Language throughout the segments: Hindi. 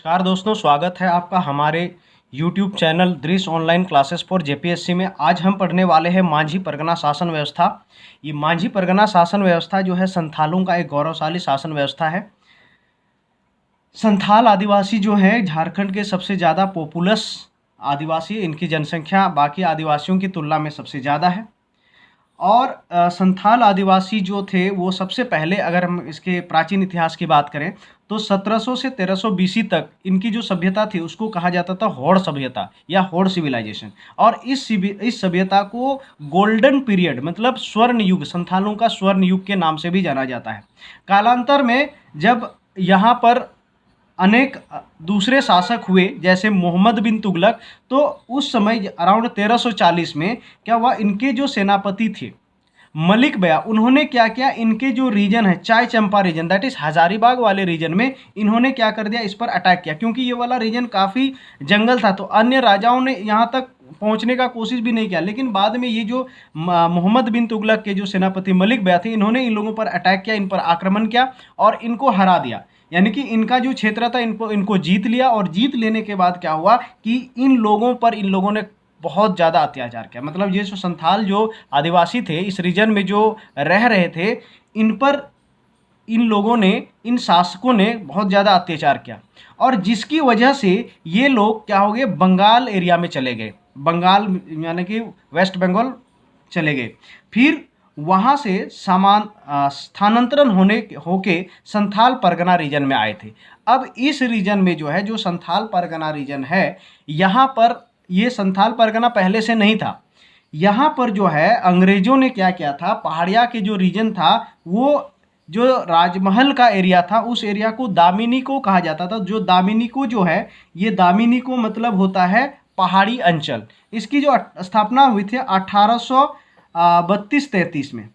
नमस्कार दोस्तों, स्वागत है आपका हमारे YouTube चैनल दृश्य ऑनलाइन क्लासेस फॉर जेपीएससी में। आज हम पढ़ने वाले हैं मांझी परगना शासन व्यवस्था। ये मांझी परगना शासन व्यवस्था जो है संथालों का एक गौरवशाली शासन व्यवस्था है। संथाल आदिवासी जो है झारखंड के सबसे ज़्यादा पॉपुलस आदिवासी, इनकी जनसंख्या बाकी आदिवासियों की तुलना में सबसे ज़्यादा है। और संथाल आदिवासी जो थे वो सबसे पहले, अगर हम इसके प्राचीन इतिहास की बात करें तो 1700 से 1300 बीसी तक इनकी जो सभ्यता थी उसको कहा जाता था होड़ सभ्यता या होड़ सिविलाइजेशन। और इस सभ्यता को गोल्डन पीरियड मतलब स्वर्ण युग, संथालों का स्वर्ण युग के नाम से भी जाना जाता है। कालांतर में जब यहाँ पर अनेक दूसरे शासक हुए जैसे मोहम्मद बिन तुगलक, तो उस समय अराउंड 1340 में क्या हुआ, इनके जो सेनापति थे मलिक बया, उन्होंने क्या किया, इनके जो रीजन है चाय चंपा रीजन, दैट इज हजारीबाग वाले रीजन में इन्होंने क्या कर दिया, इस पर अटैक किया। क्योंकि ये वाला रीजन काफ़ी जंगल था तो अन्य राजाओं ने यहाँ तक पहुँचने का कोशिश भी नहीं किया। लेकिन बाद में ये जो मोहम्मद बिन तुगलक के जो सेनापति मलिक बया थे, इन्होंने इन लोगों पर अटैक किया, इन पर आक्रमण किया और इनको हरा दिया। यानी कि इनका जो क्षेत्र था इनको जीत लिया। और जीत लेने के बाद क्या हुआ कि इन लोगों ने बहुत ज़्यादा अत्याचार किया। मतलब ये जो संथाल जो आदिवासी थे इस रीजन में जो रह रहे थे, इन पर इन लोगों ने, इन शासकों ने बहुत ज़्यादा अत्याचार किया। और जिसकी वजह से ये लोग क्या हो गए, बंगाल एरिया में चले गए, बंगाल यानी कि वेस्ट बंगाल चले गए। फिर वहाँ से स्थानांतरण होके संथाल परगना रीजन में आए थे। अब इस रीजन में जो है, जो संथाल परगना रीजन है, यहाँ पर ये संथाल परगना पहले से नहीं था। यहाँ पर जो है अंग्रेजों ने क्या किया था, पहाड़िया के जो रीजन था, वो जो राजमहल का एरिया था उस एरिया को दामिनी को कहा जाता था। जो दामिनी को जो है, ये दामिनी को मतलब होता है पहाड़ी अंचल। इसकी जो स्थापना हुई थी 1832-33 में,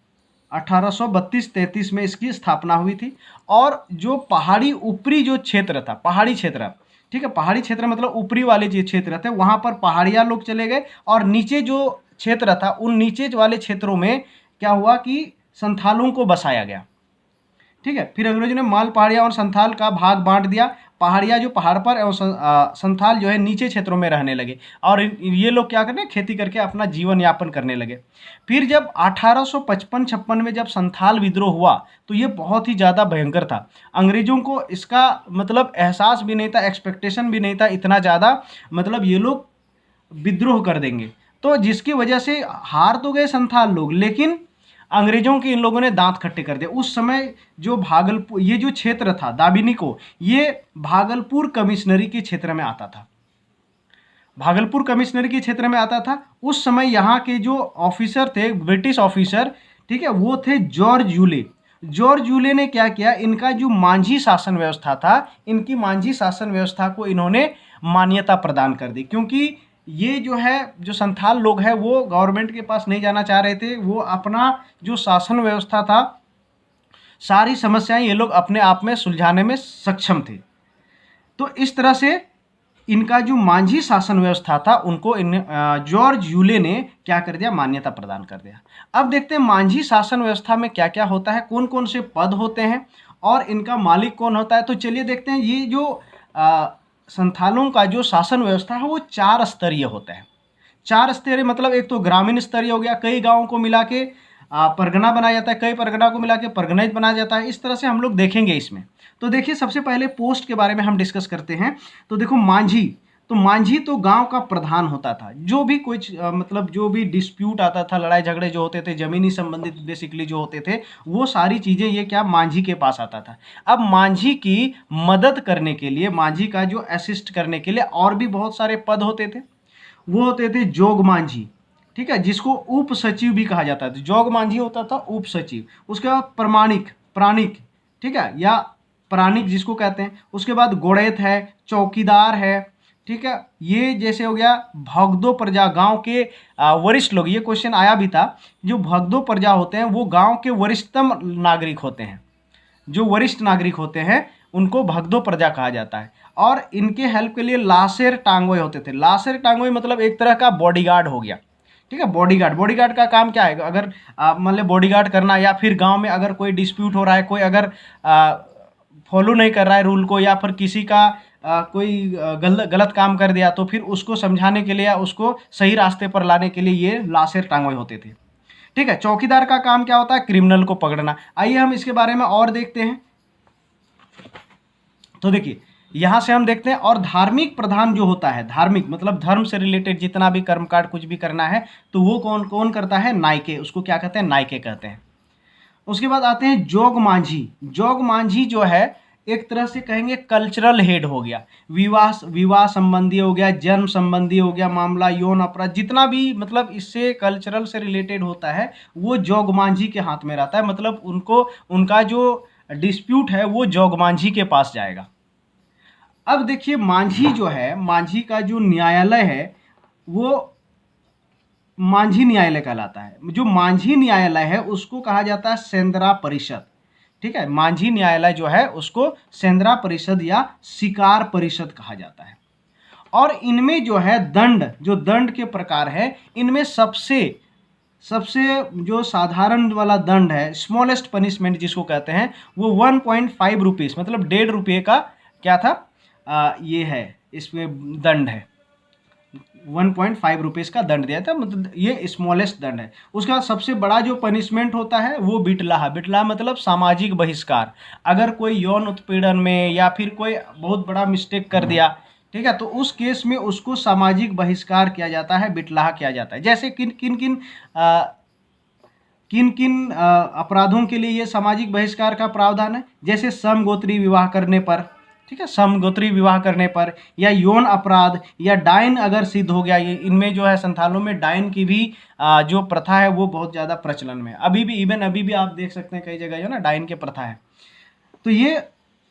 1832-33 में इसकी स्थापना हुई थी। और जो पहाड़ी ऊपरी जो क्षेत्र था, पहाड़ी क्षेत्र, ठीक है, पहाड़ी क्षेत्र मतलब ऊपरी वाले जो क्षेत्र थे वहाँ पर पहाड़िया लोग चले गए। और नीचे जो क्षेत्र था उन नीचे वाले क्षेत्रों में क्या हुआ कि संथालों को बसाया गया। ठीक है, फिर अंग्रेजों ने माल पहाड़िया और संथाल का भाग बांट दिया। पहाड़िया जो पहाड़ पर एवं संथाल जो है नीचे क्षेत्रों में रहने लगे। और ये लोग क्या करने, खेती करके अपना जीवन यापन करने लगे। फिर जब 1855-56 में जब संथाल विद्रोह हुआ तो ये बहुत ही ज़्यादा भयंकर था। अंग्रेजों को इसका मतलब एहसास भी नहीं था, एक्सपेक्टेशन भी नहीं था इतना ज़्यादा, मतलब ये लोग विद्रोह कर देंगे। तो जिसकी वजह से हार तो गए संथाल लोग, लेकिन अंग्रेजों के इन लोगों ने दांत खट्टे कर दिए। उस समय जो भागलपुर, ये जो क्षेत्र था दामिनी को, ये भागलपुर कमिश्नरी के क्षेत्र में आता था, भागलपुर कमिश्नरी के क्षेत्र में आता था। उस समय यहाँ के जो ऑफिसर थे, ब्रिटिश ऑफिसर, ठीक है, वो थे जॉर्ज यूले। जॉर्ज यूले ने क्या किया, इनका जो मांझी शासन व्यवस्था था, इनकी मांझी शासन व्यवस्था को इन्होंने मान्यता प्रदान कर दी। क्योंकि ये जो है, जो संथाल लोग हैं वो गवर्नमेंट के पास नहीं जाना चाह रहे थे। वो अपना जो शासन व्यवस्था था, सारी समस्याएं ये लोग अपने आप में सुलझाने में सक्षम थे। तो इस तरह से इनका जो मांझी शासन व्यवस्था था उनको जॉर्ज यूले ने क्या कर दिया, मान्यता प्रदान कर दिया। अब देखते हैं मांझी शासन व्यवस्था में क्या क्या होता है, कौन कौन से पद होते हैं और इनका मालिक कौन होता है। तो चलिए देखते हैं। ये जो संथालों का जो शासन व्यवस्था है वो 4 स्तरीय होता है। 4 स्तरीय मतलब एक तो ग्रामीण स्तरीय हो गया, कई गाँवों को मिला के परगना बनाया जाता है, कई परगना को मिला के परगनाइज बनाया जाता है। इस तरह से हम लोग देखेंगे इसमें। तो देखिए, सबसे पहले पोस्ट के बारे में हम डिस्कस करते हैं। तो देखो, मांझी, तो मांझी तो गांव का प्रधान होता था। जो भी कोई मतलब जो भी डिस्प्यूट आता था, लड़ाई झगड़े जो होते थे, जमीनी संबंधित बेसिकली जो होते थे, वो सारी चीज़ें ये क्या मांझी के पास आता था। अब मांझी की मदद करने के लिए, मांझी का जो असिस्ट करने के लिए और भी बहुत सारे पद होते थे। वो होते थे जोग मांझी, ठीक है, जिसको उप सचिव भी कहा जाता है। जोग मांझी होता था उप सचिव। उसके बाद प्राणिक, ठीक है, या प्राणिक जिसको कहते हैं। उसके बाद गोड़ेत है, चौकीदार है, ठीक है। ये जैसे हो गया भगदो प्रजा, गांव के वरिष्ठ लोग। ये क्वेश्चन आया भी था। जो भगदो प्रजा होते हैं वो गांव के वरिष्ठतम नागरिक होते हैं। जो वरिष्ठ नागरिक होते हैं उनको भगदो प्रजा कहा जाता है। और इनके हेल्प के लिए लासेर टांगोय होते थे। लासेर टांगोय मतलब एक तरह का बॉडीगार्ड हो गया, ठीक है। बॉडीगार्ड का काम क्या है, अगर मतलब बॉडीगार्ड करना, या फिर गांव में अगर कोई डिस्प्यूट हो रहा है, कोई अगर फॉलो नहीं कर रहा है रूल को, या फिर किसी का कोई गलत काम कर दिया तो फिर उसको समझाने के लिए या उसको सही रास्ते पर लाने के लिए ये लाशें टांगे होते थे। ठीक है, चौकीदार का काम क्या होता है? क्रिमिनल को पकड़ना। आइए हम इसके बारे में और देखते हैं। तो देखिए यहाँ से हम देखते हैं, और धार्मिक प्रधान जो होता है, धार्मिक मतलब धर्म से रिलेटेड जितना भी कर्मकांड कुछ भी करना है तो वो कौन कौन करता है? नायके। उसको क्या कहते हैं? नायके कहते हैं। उसके बाद आते हैं जोग मांझी। जोग मांझी जो है एक तरह से कहेंगे कल्चरल हेड हो गया, विवाह संबंधी हो गया, जन्म संबंधी हो गया मामला, यौन अपराध, जितना भी मतलब इससे कल्चरल से रिलेटेड होता है वो जोग मांझी के हाथ में रहता है। मतलब उनको उनका जो डिस्प्यूट है वो जोग मांझी के पास जाएगा। अब देखिए मांझी जो है, मांझी का जो न्यायालय है वो मांझी न्यायालय कहलाता है। जो मांझी न्यायालय है उसको कहा जाता है सेंद्रा परिषद। ठीक है, मांझी न्यायालय जो है उसको सेंद्रा परिषद या शिकार परिषद कहा जाता है। और इनमें जो है दंड, जो दंड के प्रकार है, इनमें सबसे जो साधारण वाला दंड है, स्मॉलेस्ट पनिशमेंट जिसको कहते हैं, वो 1.5 रुपीज़ मतलब 1.5 रुपये का क्या था, ये है, इसमें दंड है 1.5 रुपीज़ का दंड दिया था। मतलब ये स्मॉलेस्ट दंड है। उसके बाद सबसे बड़ा जो पनिशमेंट होता है वो बिटलाहा। बिटलाहा मतलब सामाजिक बहिष्कार। अगर कोई यौन उत्पीड़न में या फिर कोई बहुत बड़ा मिस्टेक कर दिया, ठीक है, तो उस केस में उसको सामाजिक बहिष्कार किया जाता है, बिटलाहा किया जाता है। जैसे किन किन अपराधों के लिए ये सामाजिक बहिष्कार का प्रावधान है? जैसे समगोत्री विवाह करने पर, ठीक है, समगोत्री विवाह करने पर, या यौन अपराध, या डायन अगर सिद्ध हो गया। ये इनमें जो है संथालों में डायन की भी जो प्रथा है वो बहुत ज़्यादा प्रचलन में है। अभी भी, इवन अभी भी आप देख सकते हैं कई जगह जो ना डायन की प्रथा है। तो ये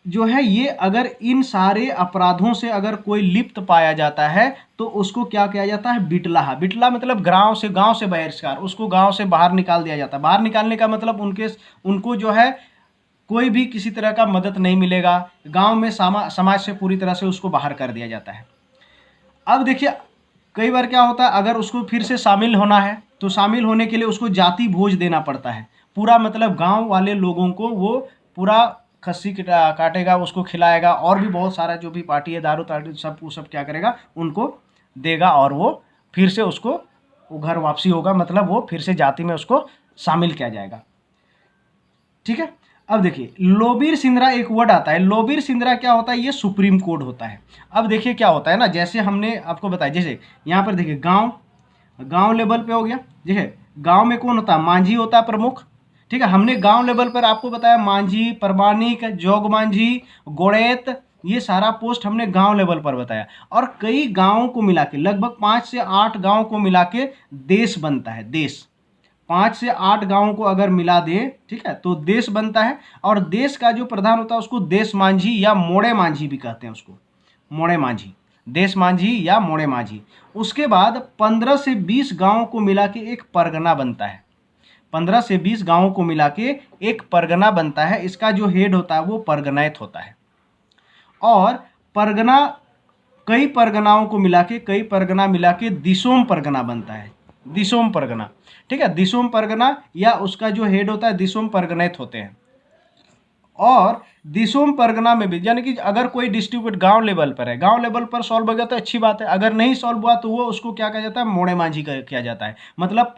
जो है, ये अगर इन सारे अपराधों से अगर कोई लिप्त पाया जाता है तो उसको क्या किया जाता है? बिटलाहा। बिटला मतलब गांव से बहिष्कार, उसको गांव से बाहर निकाल दिया जाता है। बाहर निकालने का मतलब उनको जो है कोई भी किसी तरह का मदद नहीं मिलेगा, गांव में समाज से पूरी तरह से उसको बाहर कर दिया जाता है। अब देखिए कई बार क्या होता है, अगर उसको फिर से शामिल होना है तो शामिल होने के लिए उसको जाति भोज देना पड़ता है। पूरा मतलब गांव वाले लोगों को वो पूरा खस्सी काटेगा, उसको खिलाएगा, और भी बहुत सारा जो भी पार्टी है, दारू तारू सब क्या करेगा, उनको देगा, और वो फिर से उसको वो घर वापसी होगा। मतलब वो फिर से जाति में उसको शामिल किया जाएगा। ठीक है, अब देखिए लोबीर सिंद्रा एक वर्ड आता है। लोबीर सिंद्रा क्या होता है? ये सुप्रीम कोर्ट होता है। अब देखिए क्या होता है ना, जैसे हमने आपको बताया, जैसे यहाँ पर देखिए गांव लेवल पे हो गया। देखिए गांव में कौन होता है? मांझी होता है प्रमुख। ठीक है, हमने गांव लेवल पर आपको बताया मांझी, प्रमाणिक, जोग मांझी, गोड़ेत, ये सारा पोस्ट हमने गांव लेवल पर बताया। और कई गांवों को मिला के, लगभग 5 से 8 गांव को मिला के देश बनता है। देश 5 से 8 गांवों को अगर मिला दे, ठीक है, तो देश बनता है। और देश का जो प्रधान होता है उसको देश मांझी या मोड़े मांझी भी कहते हैं। उसको मोड़े मांझी, देश मांझी या मोड़े मांझी। उसके बाद 15 से 20 गांवों को मिला के एक परगना बनता है। 15 से 20 गांवों को मिला के एक परगना बनता है। इसका जो हेड होता है वो परगनायत होता है। और परगना, कई परगना मिला के दिसोम परगना बनता है। दिसोम परगना, ठीक है, दिसोम परगना या उसका जो हेड होता है दिसोम परगनायत होते हैं। और दिसोम परगना में भी, यानी कि अगर कोई डिस्ट्रिक्ट गांव लेवल पर है, गांव लेवल पर सॉल्व हो गया तो अच्छी बात है, अगर नहीं सॉल्व हुआ तो वो उसको क्या कहा जाता है? मोड़े मांझी किया जाता है। मतलब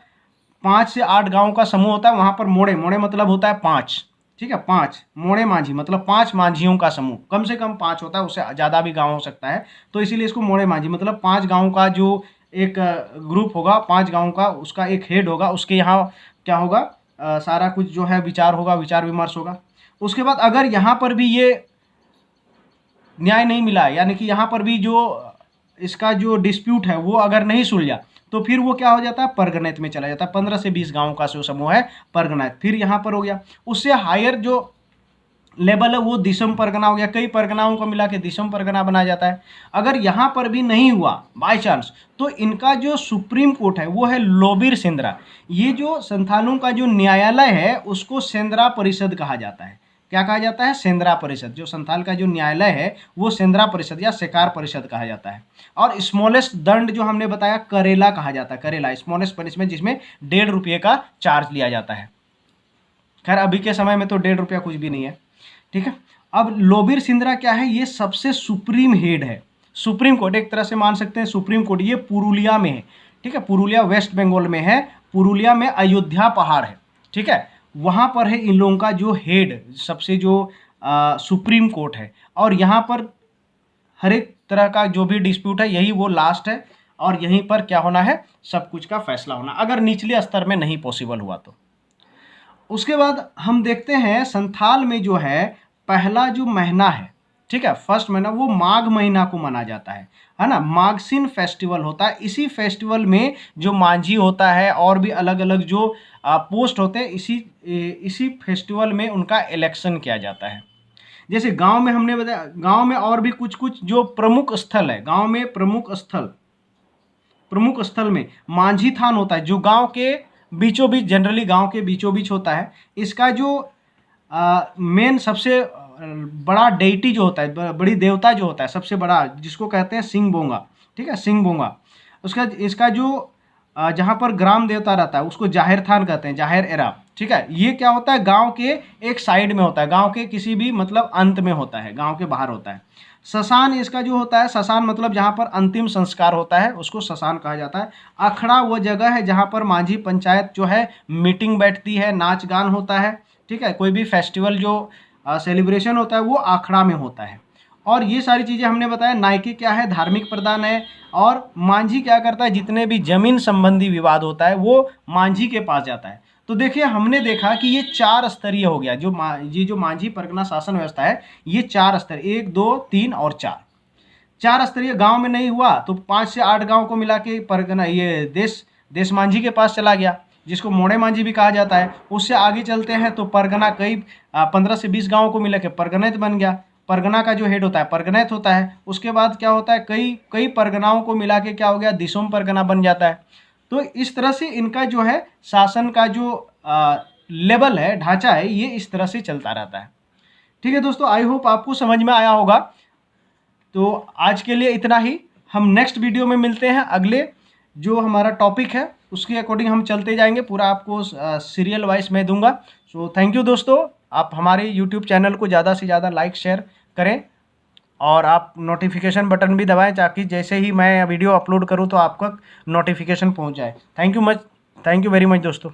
5 से 8 गांव का समूह होता है, वहां पर मोड़े मतलब होता है 5। ठीक है, 5 मोड़े मांझी मतलब 5 मांझियों का समूह, कम से कम 5 होता है, उससे ज़्यादा भी गांव हो सकता है। तो इसीलिए इसको मोड़े मांझी मतलब 5 गाँव का जो एक ग्रुप होगा, 5 गाँव का, उसका एक हेड होगा। उसके यहाँ क्या होगा? सारा कुछ जो है विचार होगा, विचार विमर्श होगा। उसके बाद अगर यहाँ पर भी ये न्याय नहीं मिला, यानी कि यहाँ पर भी जो इसका जो डिस्प्यूट है वो अगर नहीं सुलझा, तो फिर वो क्या हो जाता है? परगनायत में चला जाता है। 15 से 20 गांवों का जो समूह है परगनायत। फिर यहाँ पर हो गया, उससे हायर जो लेवल है वो दिसम परगना हो गया। कई परगनाओं को मिला के दिसम परगना बनाया जाता है। अगर यहाँ पर भी नहीं हुआ बाय चांस, तो इनका जो सुप्रीम कोर्ट है वो है लोबीर सेंद्रा। ये जो संथालों का जो न्यायालय है उसको सेंद्रा परिषद कहा जाता है। क्या कहा जाता है? सेंद्रा परिषद। जो संथाल का जो न्यायालय है वो सेंद्रा परिषद या शिकार परिषद कहा जाता है। और स्मॉलेस्ट दंड जो हमने बताया करेला कहा जाता है। करेला स्मॉलेस्ट पनिशमेंट, जिसमें 1.5 रुपये का चार्ज लिया जाता है। खैर अभी के समय में तो 1.5 रुपया कुछ भी नहीं है। ठीक है, अब लोबिर सिंद्रा क्या है, ये सबसे सुप्रीम हेड है, सुप्रीम कोर्ट एक तरह से मान सकते हैं सुप्रीम कोर्ट। ये पुरुलिया में है, ठीक है, पुरुलिया वेस्ट बंगाल में है, पुरुलिया में अयोध्या पहाड़ है, ठीक है, वहाँ पर है इन लोगों का जो हेड, सबसे जो सुप्रीम कोर्ट है। और यहाँ पर हर एक तरह का जो भी डिस्प्यूट है यही वो लास्ट है, और यहीं पर क्या होना है, सब कुछ का फैसला होना, अगर निचले स्तर में नहीं पॉसिबल हुआ तो। उसके बाद हम देखते हैं संथाल में जो है पहला जो महीना है, ठीक है, फर्स्ट महीना वो माघ महीना को माना जाता है ना, माघसिन फेस्टिवल होता है। इसी फेस्टिवल में जो मांझी होता है और भी अलग अलग जो पोस्ट होते हैं, इसी फेस्टिवल में उनका इलेक्शन किया जाता है। जैसे गांव में हमने बताया, गांव में और भी कुछ कुछ जो प्रमुख स्थल है, गांव में प्रमुख स्थल में मांझी थान होता है, जो गांव के बीचों बीच, जनरली गांव के बीचों बीच होता है। इसका जो मेन सबसे बड़ा डेइटी जो होता है, बड़ी देवता जो होता है सबसे बड़ा, जिसको कहते हैं सिंह बोंगा, ठीक है, सिंह बोंगा। उसका इसका जो जहाँ पर ग्राम देवता रहता है उसको जाहिर थान कहते हैं, जाहिर एरा, ठीक है। ये क्या होता है, गांव के एक साइड में होता है, गांव के किसी भी मतलब अंत में होता है, गांव के बाहर होता है। शसान इसका जो होता है, शसान मतलब जहाँ पर अंतिम संस्कार होता है उसको शसान कहा जाता है। अखड़ा वो जगह है जहाँ पर मांझी पंचायत जो है मीटिंग बैठती है, नाच गान होता है, ठीक है, कोई भी फेस्टिवल जो सेलिब्रेशन होता है वो अखड़ा में होता है। और ये सारी चीज़ें हमने बताया। नायके क्या है, धार्मिक प्रधान है। और मांझी क्या करता है, जितने भी जमीन संबंधी विवाद होता है वो मांझी के पास जाता है। तो देखिए हमने देखा कि ये 4 स्तरीय हो गया, जो मांझी परगना शासन व्यवस्था है ये 4 स्तर, 1 2 3 और 4 स्तरीय। गांव में नहीं हुआ तो 5 से 8 गांव को मिला के परगना, ये देश मांझी के पास चला गया, जिसको मोड़े मांझी भी कहा जाता है। उससे आगे चलते हैं तो परगना कई 15 से 20 गाँव को मिला के परगनैत बन गया। परगना का जो हेड होता है परगनैत होता है। उसके बाद क्या होता है, कई कई परगनाओं को मिला के क्या हो गया, दिसोम परगना बन जाता है। तो इस तरह से इनका जो है शासन का जो लेवल है, ढांचा है, ये इस तरह से चलता रहता है। ठीक है दोस्तों, आई होप आपको समझ में आया होगा। तो आज के लिए इतना ही, हम नेक्स्ट वीडियो में मिलते हैं। अगले जो हमारा टॉपिक है उसके अकॉर्डिंग हम चलते जाएंगे, पूरा आपको सीरियल वाइज मैं दूंगा। सो थैंक यू दोस्तों, आप हमारे यूट्यूब चैनल को ज़्यादा से ज़्यादा लाइक शेयर करें, और आप नोटिफिकेशन बटन भी दबाएं ताकि जैसे ही मैं वीडियो अपलोड करूं तो आपका नोटिफिकेशन पहुंच जाए। थैंक यू वेरी मच दोस्तों।